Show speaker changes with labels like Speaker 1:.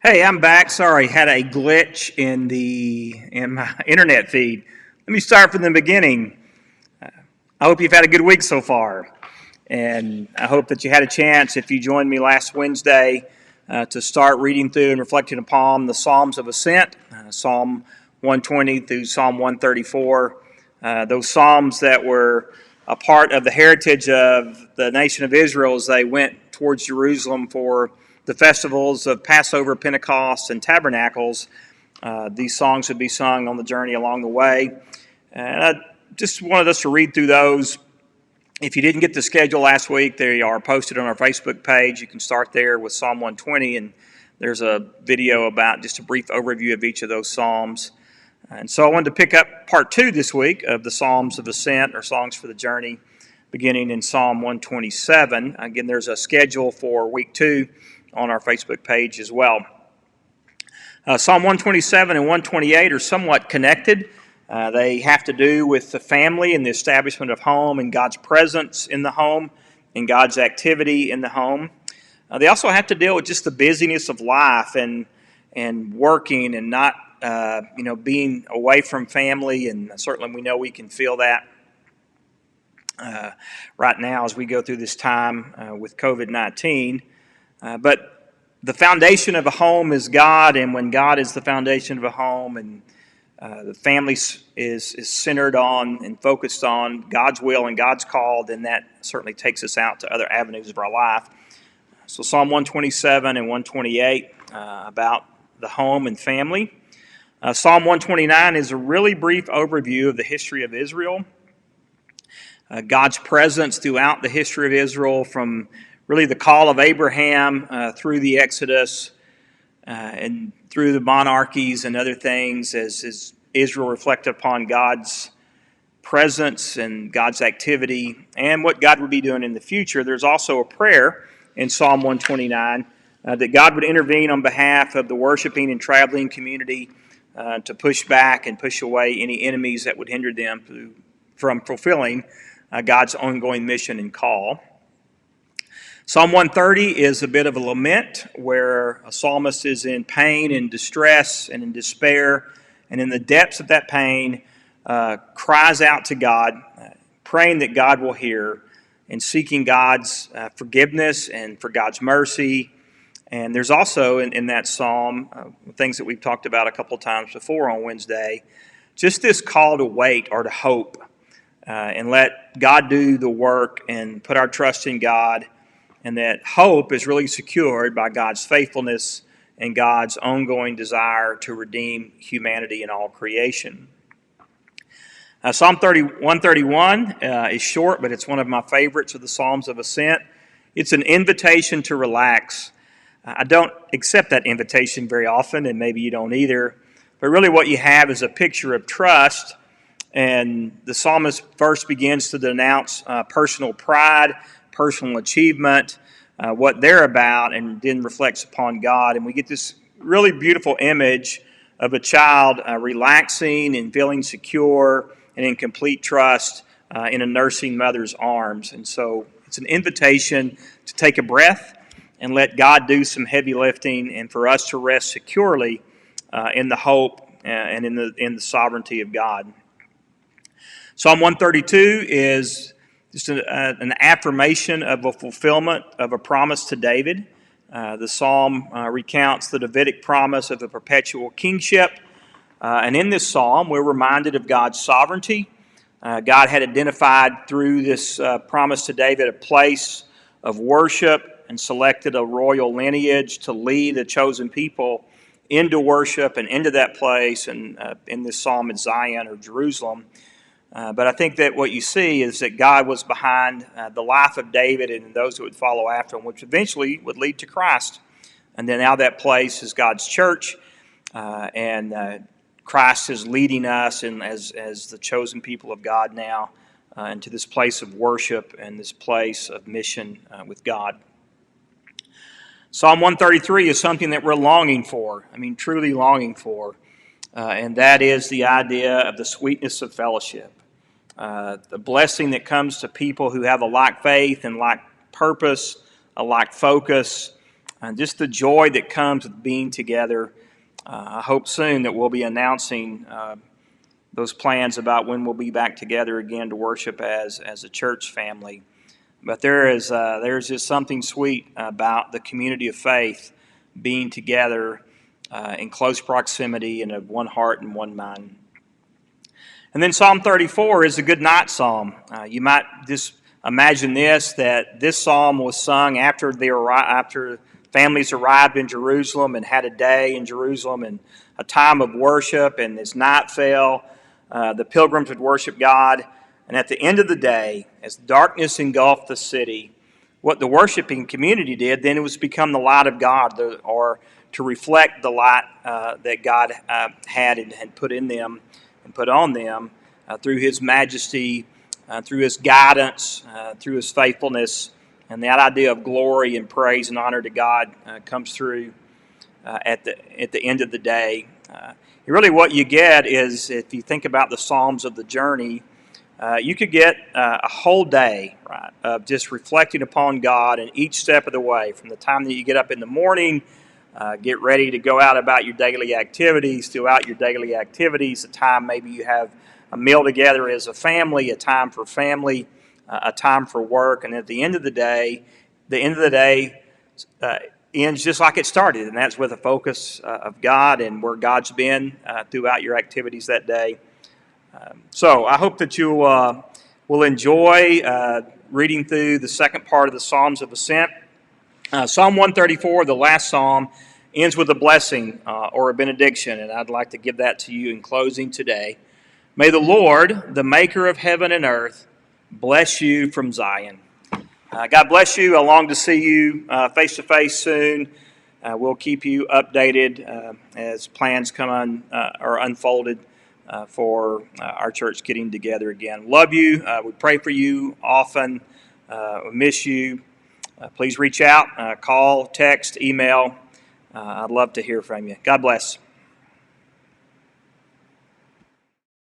Speaker 1: Hey, I'm back. Sorry, had a glitch in my internet feed. Let me start from the beginning. I hope you've had a good week so far, and I hope that you had a chance, if you joined me last Wednesday, to start reading through and reflecting upon the Psalms of Ascent, Psalm 120 through Psalm 134. Those Psalms that were a part of the heritage of the nation of Israel as they went towards Jerusalem for the festivals of Passover, Pentecost, and Tabernacles. These songs would be sung on the journey along the way. And I just wanted us to read through those. If you didn't get the schedule last week, they are posted on our Facebook page. You can start there with Psalm 120, and there's a video about just a brief overview of each of those Psalms. And so I wanted to pick up part 2 this week of the Psalms of Ascent, or Songs for the Journey, beginning in Psalm 127. Again, there's a schedule for week 2 on our Facebook page as well. Psalm 127 and 128 are somewhat connected. They have to do with the family and the establishment of home and God's presence in the home and God's activity in the home. They also have to deal with just the busyness of life and working and not being away from family, and certainly we know we can feel that right now as we go through this time with COVID-19. But the foundation of a home is God, and when God is the foundation of a home and the family is centered on and focused on God's will and God's call, then that certainly takes us out to other avenues of our life. So Psalm 127 and 128 about the home and family. Psalm 129 is a really brief overview of the history of Israel. God's presence throughout the history of Israel, from really the call of Abraham through the Exodus and through the monarchies and other things, as Israel reflected upon God's presence and God's activity and what God would be doing in the future. There's also a prayer in Psalm 129 that God would intervene on behalf of the worshiping and traveling community to push back and push away any enemies that would hinder them from fulfilling God's ongoing mission and call. Psalm 130 is a bit of a lament where a psalmist is in pain and distress and in despair, and in the depths of that pain cries out to God, praying that God will hear and seeking God's forgiveness and for God's mercy. And there's also in that psalm, things that we've talked about a couple times before on Wednesday, just this call to wait or to hope and let God do the work and put our trust in God. And that hope is really secured by God's faithfulness and God's ongoing desire to redeem humanity and all creation. Psalm 131 is short, but it's one of my favorites of the Psalms of Ascent. It's an invitation to relax. I don't accept that invitation very often, and maybe you don't either. But really what you have is a picture of trust. And the psalmist first begins to denounce personal pride, personal achievement, what they're about, and then reflects upon God. And we get this really beautiful image of a child relaxing and feeling secure and in complete trust in a nursing mother's arms. And so it's an invitation to take a breath and let God do some heavy lifting, and for us to rest securely in the hope and in the sovereignty of God. Psalm 132 is just an affirmation of a fulfillment of a promise to David. The psalm recounts the Davidic promise of a perpetual kingship. And in this psalm, we're reminded of God's sovereignty. God had identified through this promise to David a place of worship and selected a royal lineage to lead the chosen people into worship and into that place. And in this psalm, it's Zion or Jerusalem. But I think that what you see is that God was behind the life of David and those that would follow after him, which eventually would lead to Christ. And then now that place is God's church, and Christ is leading us and as the chosen people of God now into this place of worship and this place of mission with God. Psalm 133 is something that we're longing for, truly longing for, and that is the idea of the sweetness of fellowship. The blessing that comes to people who have a like faith and like purpose, a like focus, and just the joy that comes with being together. I hope soon that we'll be announcing those plans about when we'll be back together again to worship as a church family. But there's just something sweet about the community of faith being together in close proximity and of one heart and one mind. And then Psalm 34 is a good night psalm. You might just imagine that this psalm was sung after families arrived in Jerusalem and had a day in Jerusalem and a time of worship, and as night fell, the pilgrims would worship God. And at the end of the day, as darkness engulfed the city, what the worshiping community did then, it was become the light of God, or to reflect the light that God had and had put in them and put on them through His majesty, through His guidance, through His faithfulness. And that idea of glory and praise and honor to God comes through at the end of the day. Really what you get is, if you think about the Psalms of the journey, you could get a whole day, right, of just reflecting upon God in each step of the way, from the time that you get up in the morning, get ready to go out about your daily activities, throughout your daily activities, a time maybe you have a meal together as a family, a time for family, a time for work, and at the end of the day, ends just like it started, and that's with a focus of God and where God's been throughout your activities that day. So I hope that you will enjoy reading through the second part of the Psalms of Ascent. Psalm 134, the last psalm, ends with a blessing or a benediction, and I'd like to give that to you in closing today. May the Lord, the maker of heaven and earth, bless you from Zion. God bless you. I long to see you face-to-face soon. We'll keep you updated as plans come on or unfolded for our church getting together again. Love you. We pray for you often. We miss you. Please reach out, call, text, email. I'd love to hear from you. God bless.